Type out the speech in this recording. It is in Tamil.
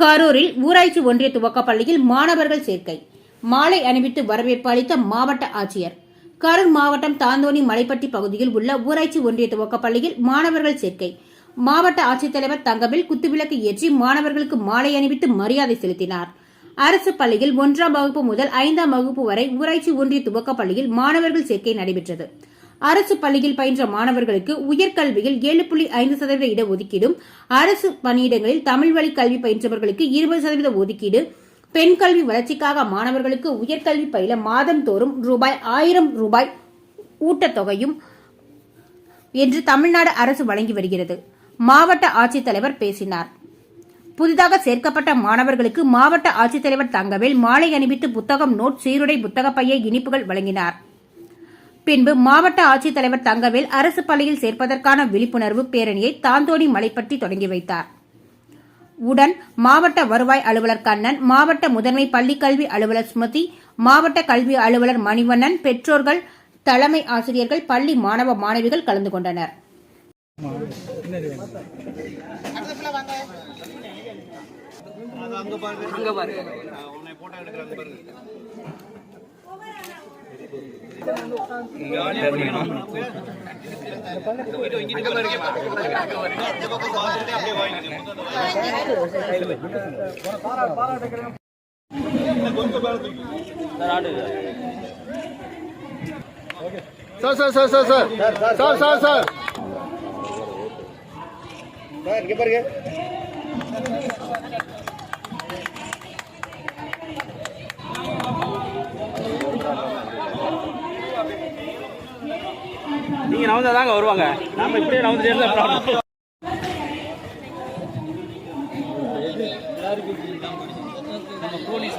கரூரில் ஊராட்சி ஒன்றிய துவக்கப்பள்ளியில் மாணவர்கள் சேர்க்கை. மாலை அணிவித்து வரவேற்பு அளித்த மாவட்ட ஆட்சியர். கரூர் மாவட்டம் தாந்தோணி மலைப்பட்டி பகுதியில் உள்ள ஊராட்சி ஒன்றிய துவக்கப்பள்ளியில் மாணவர்கள் சேர்க்கை. மாவட்ட ஆட்சித்தலைவர் தங்கவேல் குத்துவிளக்கு ஏற்றி மாணவர்களுக்கு மாலை அணிவித்து மரியாதை செலுத்தினார். அரசு பள்ளியில் 1ஆம் வகுப்பு முதல் 5ஆம் வகுப்பு வரை ஊராட்சி ஒன்றிய துவக்கப்பள்ளியில் மாணவர்கள் சேர்க்கை நடைபெற்றது. அரசு பள்ளியில் பயின்ற மாணவர்களுக்கு உயர்கல்வியில் 7.5% இடஒதுக்கீடும், அரசு பணியிடங்களில் தமிழ் வழி கல்வி பயின்றவர்களுக்கு 20% ஒதுக்கீடு, பெண் கல்வி வளர்ச்சிக்காக மாணவர்களுக்கு உயர்கல்வி பயில மாதந்தோறும் ரூபாய் 1000 ஊட்டத்தொகையும் என்று தமிழ்நாடு அரசு வழங்கி வருகிறது. மாவட்ட ஆட்சித்தலைவர் பேசினார். புதிதாக சேர்க்கப்பட்ட மாணவர்களுக்கு மாவட்ட ஆட்சித்தலைவர் தங்கவேல் மாலை அணிவித்து புத்தகம், நோட், சீருடை, புத்தக பையை, இனிப்புகள் வழங்கினார். பின்பு மாவட்ட ஆட்சித்தலைவர் தங்கவேல் அரசு பள்ளியில் சேர்ப்பதற்கான விழிப்புணர்வு பேரணியை தாந்தோணி மலைப்பட்டி தொடங்கி வைத்தார். உடன் மாவட்ட வருவாய் அலுவலர் கண்ணன், மாவட்ட முதன்மை பள்ளிக்கல்வி அலுவலர் சுமதி, மாவட்ட கல்வி அலுவலர் மணிவண்ணன், பெற்றோர்கள், தலைமை ஆசிரியர்கள், பள்ளி மாணவ மாணவிகள் கலந்து கொண்டனர். சார் இங்க பாருங்க. நீங்க நவந்தாதாங்க வருவாங்க. நாம இப்படியே நவந்து போலீஸ்